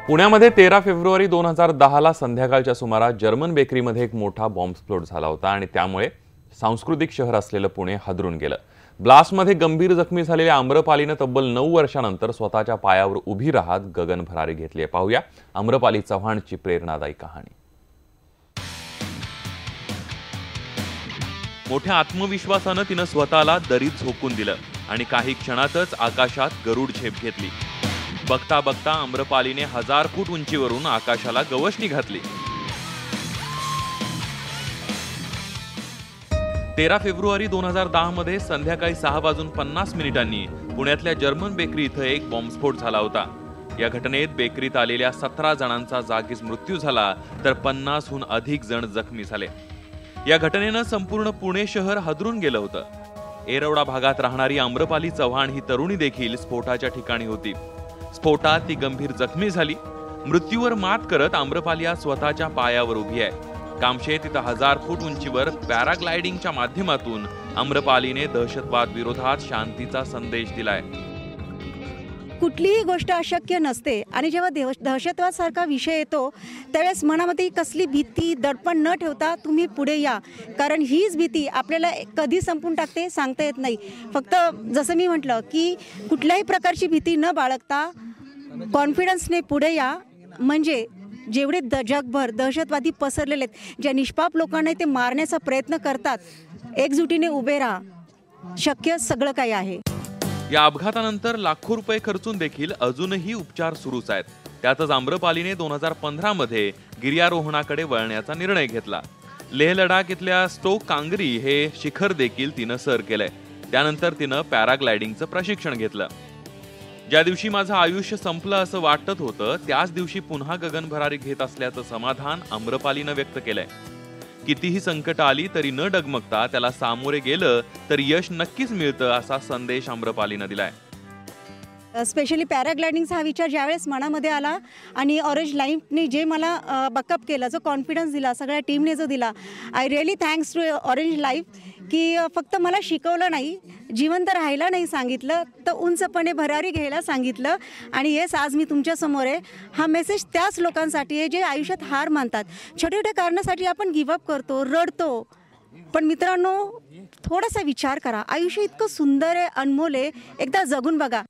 पुण्यामध्ये 13 फेब्रुवारी 2010 ला संध्याकाळच्या सुमारास जर्मन बेकरीमध्ये एक मोठा बॉम्बस्फोट झाला होता आणि त्यामुळे सांस्कृतिक शहर असलेलं पुणे हादरून गेलं। ब्लास्टमध्ये गंभीर जखमी झालेल्या आम्रपालीने तब्बल 9 वर्षांनंतर स्वतःच्या पायावर उभी राहत गगन भरारी घेतली आहे। पाहूया आम्रपाली चव्हाणची प्रेरणादायी कहाणी। मोठ्या आत्मविश्वासाने तिने स्वतःला दरीत झोकून दिलं आणि काही क्षणातच आकाशात गरुड झेप घेतली। बघता बघता आम्रपालीने 1000 फूट उंचीवरून आकाशाला गवसणी घातली। 13 फेब्रुवारी 2010 मध्ये संध्याकाळी 6:50 पुण्यातल्या जर्मन बेकरी इथे एक बॉम्बस्फोट झाला होता। या घटनेत बेकरीत आलेल्या 17 जणांचा जागीच मृत्यू झाला तर 50हून अधिक जण जखमी झाले। या घटनेने संपूर्ण पुणे शहर हादरून गेलं होतं। एरवडा भागात राहणारी आम्रपाली चव्हाण ही तरुणी देखील स्फोटाच्या ठिकाणी होती। स्फोटात ती गंभीर जखमी झाली। मृत्यूवर मात करत आम्रपाली आज स्वतःच्या पायावर उभी आहे। कामशेत इथं 1000 फूट उंचीवर पॅराग्लायडिंगच्या माध्यमातून आम्रपालीने दहशतवाद विरोधात शांतीचा संदेश दिलाय। कुठलीही गोष्ट अशक्य नसते आणि जेव्हा दहशतवाद सारखा विषय येतो त्यावेळेस मनामध्ये कसली भीती दडपण न ठेवता तुम्ही पुढे या, कारण हीच भीती आपल्याला कधी संपून टाकते सांगता येत नाही। फक्त जसं मी म्हटलं की कुठल्याही प्रकारची भीती न बाळगता कॉन्फिडन्सने पुढे या, म्हणजे जेवढे जगभर दहशतवादी पसरलेले आहेत, ज्या निष्पाप लोकांना ते मारण्याचा प्रयत्न करतात, एकजुटीने उभे राहा, शक्य सगळं काही आहे। या अपघातानंतर लाखो रुपये खर्चून देखील अजूनही उपचार सुरूच आहेत। त्यातच आम्रपालीने 2015 मध्ये गिर्यारोहणाकडे वळण्याचा निर्णय घेतला। लेह लडाख इथल्या स्टोक कांगरी हे शिखर देखील तिनं सर केलंय। त्यानंतर तिनं पॅराग्लायडिंगचं प्रशिक्षण घेतलं। ज्या दिवशी माझं आयुष्य संपलं असं वाटत होतं त्याच दिवशी पुन्हा गगनभरारी घेत असल्याचं समाधान आम्रपालीनं व्यक्त केलंय। कितीही संकट आली तरी न डगमगता त्याला सामोरे गेलं तर यश नक्कीच मिळतं असा संदेश आम्रपालीनं दिलाय। स्पेशली पॅराग्लायडिंगचा हा विचार ज्यावेळेस मनामध्ये आला आणि ऑरेंज लाईफने जे मला बॅकअप केला, जो कॉन्फिडन्स दिला, सगळ्या टीमने जो दिला, I really thanks to orange life की फक्त मला शिकवलं नाही, जिवंत राहायला नाही सांगितलं, तर उंचपणे भरारी घ्यायला सांगितलं। आणि येस, आज मी तुमच्यासमोर आहे। हा मेसेज त्याच लोकांसाठी आहे जे आयुष्यात हार मानतात। छोट्या छोट्या कारणासाठी आपण गिव्हअप करतो, रडतो, पण मित्रांनो थोडासा विचार करा, आयुष्य इतकं सुंदर आहे, अनमोल आहे, एकदा जगून बघा।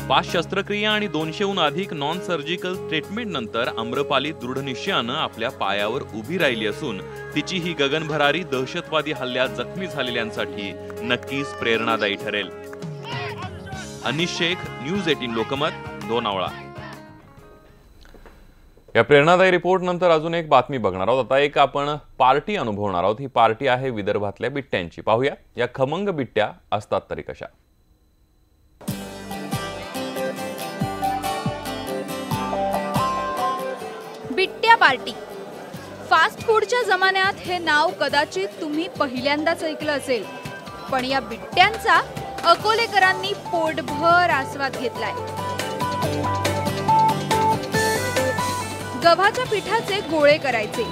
5 शस्त्रक्रिया आणि 200हून अधिक नॉन सर्जिकल ट्रीटमेंट नंतर आम्रपाली दृढ निश्चयानं आपल्या पायावर उभी राहिली असून तिची ही गगनभरारी दहशतवादी हल्ल्यात जखमी झालेल्यांसाठी नक्कीच प्रेरणादायी ठरेल। अनिश शेख, न्यूज 18 लोकमत, लोणावळा। या प्रेरणादायी रिपोर्ट नंतर अजून एक बातमी बघणार आहोत। आता एक आपण पार्टी अनुभवणार आहोत। ही पार्टी आहे विदर्भातल्या बिट्ट्यांची। पाहूया या खमंग बिट्ट्या असतात तरी कशा। बिट्ट्या पार्टी। फास्ट फूडच्या जमान्यात हे नाव कदाचित तुम्ही पहिल्यांदाच ऐकलं असेल, पण या बिट्ट्यांचा अकोलेकरांनी पोटभर आस्वाद घेतलाय। गव्हाच्या पिठाचे गोळे करायचे।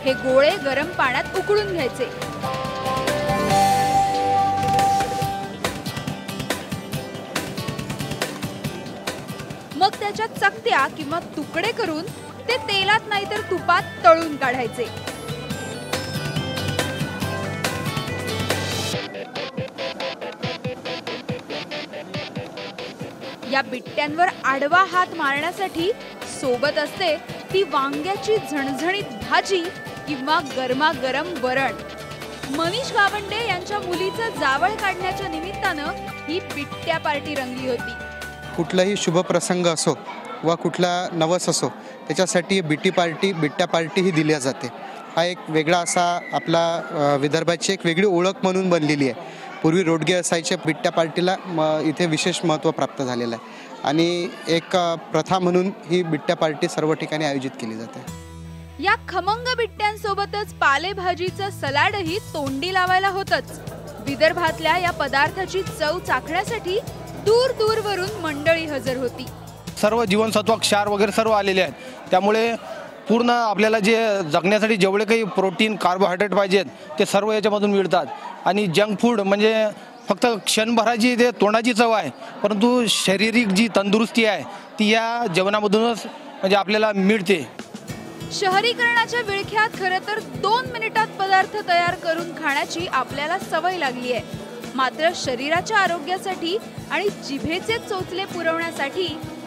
हे गोळे गरम पाण्यात उकळून घ्यायचे। मग त्याच्या चकत्या किंवा तुकडे करून ते तेलात नाहीतर तुपात तळून काढायचे। या बिट्ट्यांवर आडवा हात मारण्यासाठी सोबत असते ती वांग्याची झणझणीत भाजी किंवा गरमागरम वरण। मनीष गावंडे यांच्या मुलीचं जावळ काढण्याच्या निमित्तानं ही बिट्ट्या पार्टी रंगली होती। कुठलाही शुभ प्रसंग असो वा कुठला नवस असो त्याच्यासाठी बिट्ट्या पार्टी ही दिली जाते। हा एक वेगळा असा आपला विदर्भाची एक वेगळी ओळख म्हणून बनलेली आहे। पूर्वी रोडगे असायचे, बिट्ट्या पार्टीला इथे विशेष महत्त्व प्राप्त झालेलं आहे आणि एक प्रथा म्हणून ही बिट्ट्या पार्टी सर्व ठिकाणी आयोजित केली जाते। या खमंग बिट्ट्यांसोबतच पालेभाजीचं सलाडही तोंडी लावायला होतच। विदर्भातल्या या पदार्थाची चव चाखण्यासाठी दूर दूरवरून मंडळी हजर होती। सर्व जीवनसत्व, क्षार वगैरे सर्व आलेले आहेत, त्यामुळे पूर्ण आपल्याला जे जगण्यासाठी जेवढे काही प्रोटीन, कार्बोहायड्रेट पाहिजेत ते सर्व याच्यामधून मिळतात। आणि जंक फूड म्हणजे फक्त क्षणभराची ते तोंडाची चव आहे, परंतु शारीरिक जी तंदुरुस्ती आहे ती या जेवणामधूनच म्हणजे आपल्याला मिळते. शहरीकरणाच्या विळख्यात खरं तर 2 मिनिटात पदार्थ तयार करून खाण्याची आपल्याला सवय लागली आहे. मात्र शरीराच्या आरोग्यासाठी आणि जिभेचे चोचले पुरवण्यासाठी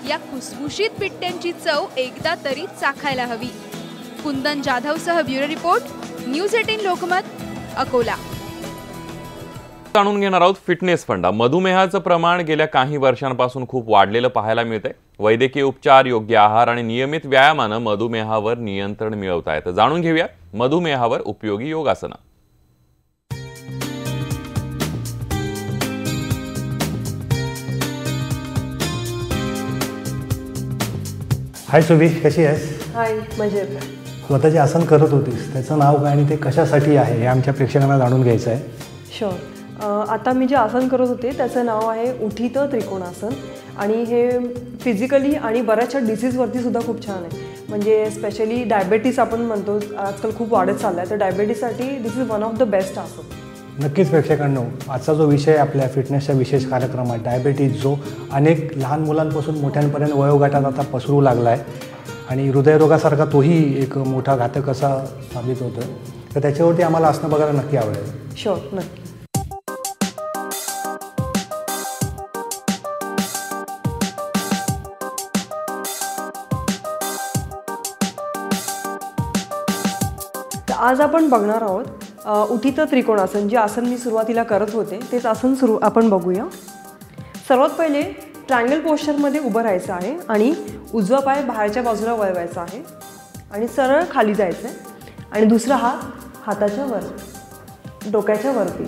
या खुसखुशीत पिट्ट्यांची चव एकदा तरी चाखायला हवी. कुंदन जाधवसह bureau report, news 18 Lokmat, Akola. जाणून घेणार आहोत फिटनेस फंडा. मधुमेहाचं प्रमाण गेल्या काही वर्षांपासून खूप वाढलेलं पाहायला मिळतंय. वैद्यकीय उपचार, योग्य आहार आणि नियमित व्यायामानं मधुमेहावर नियंत्रण मिळवता येतं. जाणून घेऊया मधुमेहावर उपयोगी योगासनं. हाय सुभी, कशी आहेस? हाय, मजेत. तू आता जे आसन करत होतीस त्याचं नाव काय आणि ते कशासाठी आहे हे आमच्या प्रेक्षकांना जाणून घ्यायचं आहे. शुअर. आता मी जे आसन करत होते त्याचं नाव आहे उठीत त्रिकोणासन आणि हे फिजिकली आणि बऱ्याचशा डिसीजवरती सुद्धा खूप छान आहे. म्हणजे स्पेशली डायबेटीस आपण म्हणतो आजकाल खूप वाढत चालला आहे, तर डायबेटीससाठी this is one of the best आसन. नक्कीच प्रेक्षकांनो, आजचा जो विषय आपल्या फिटनेसच्या विशेष कार्यक्रमात डायबेटीज जो अनेक लहान मुलांपासून मोठ्यांपर्यंत वयोगटात आता पसरू लागला आहे आणि हृदयरोगासारखा तोही एक मोठा घातक असा साबित होतो, तर त्याच्यावरती आम्हाला असणं बघायला नक्की आवडेल. शुअर, नक्की. आज आपण बघणार आहोत उठीत त्रिकोणासन. जे आसन मी सुरुवातीला करत होते तेच आसन आपण बघूया. सर्वात पहिले ट्रायंगल पोश्चरमध्ये उभं राहायचं आहे आणि उजवा पाय बाहेरच्या बाजूला वळवायचा आहे आणि सरळ खाली जायचं आहे आणि दुसरा हात हाताच्या वर, डोक्याच्या वरती.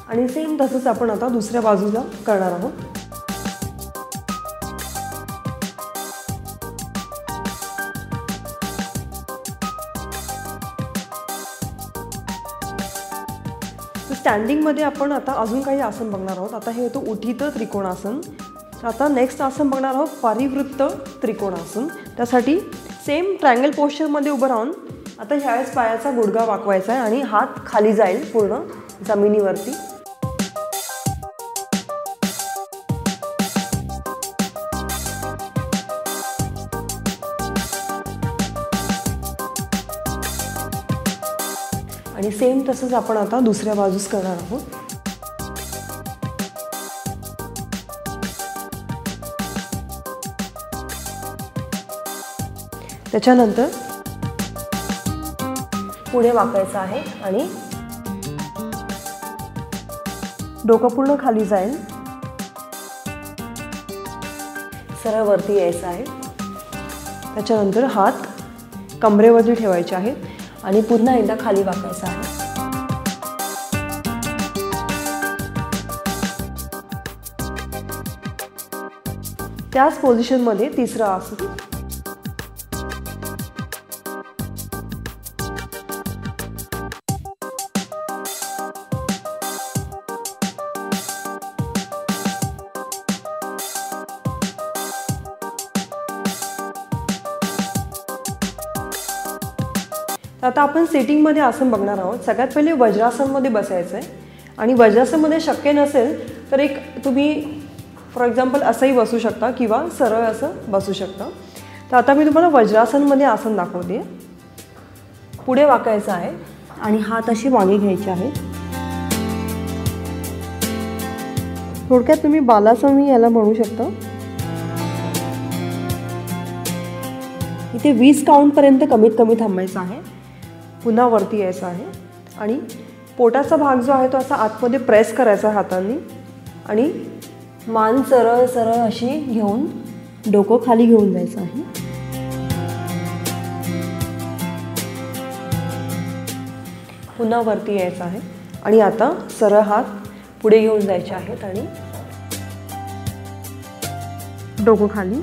आणि सेम तसंच आपण आता दुसऱ्या बाजूला करणार आहोत. स्टँडिंगमध्ये आपण आता अजून काही आसन बघणार आहोत. आता हे होतं उठीत त्रिकोणासन. आता नेक्स्ट आसन बघणार आहोत परिवृत्त त्रिकोणासन. त्यासाठी सेम ट्रायंगल पोश्चरमध्ये उभं राहून आता ह्यावेळेस पायाचा गुडघा वाकवायचा आहे आणि हात खाली जाईल पूर्ण जमिनीवरती. आणि सेम तसंच आपण आता दुसऱ्या बाजूस करणार आहोत. त्याच्यानंतर पुढे वाकायचं आहे आणि डोकं पूर्ण खाली जाईल, सरळ वरती यायचं आहे. त्याच्यानंतर हात कमरेवरती ठेवायचे आहेत आणि पुन्हा एकदा खाली वाकायचं आहे. त्याच पोझिशनमध्ये तिसरं आसन. आता आपण सिटिंगमध्ये आसन बघणार आहोत. सगळ्यात पहिले वज्रासनमध्ये बसायचं आहे आणि वज्रासनमध्ये शक्य नसेल तर एक तुम्ही फॉर एक्झाम्पल असंही बसू शकता किंवा सरळ असं बसू शकता. तर आता मी तुम्हाला वज्रासनमध्ये आसन दाखवते. पुढे वाकायचं आहे आणि हात असे मागे घ्यायचे आहेत. थोडक्यात तुम्ही बालासन याला म्हणू शकता. इथे 20 काउंटपर्यंत कमीत कमी थांबायचं आहे. पुन्हा वरती यायचं आहे आणि पोटाचा भाग जो आहे तो असा आतमध्ये प्रेस करायचा हातांनी आणि मान सरळ सरळ अशी घेऊन डोकं खाली घेऊन जायचं आहे. पुन्हा वरती यायचं आहे आणि आता सरळ हात पुढे घेऊन जायचे आहेत आणि डोकं खाली.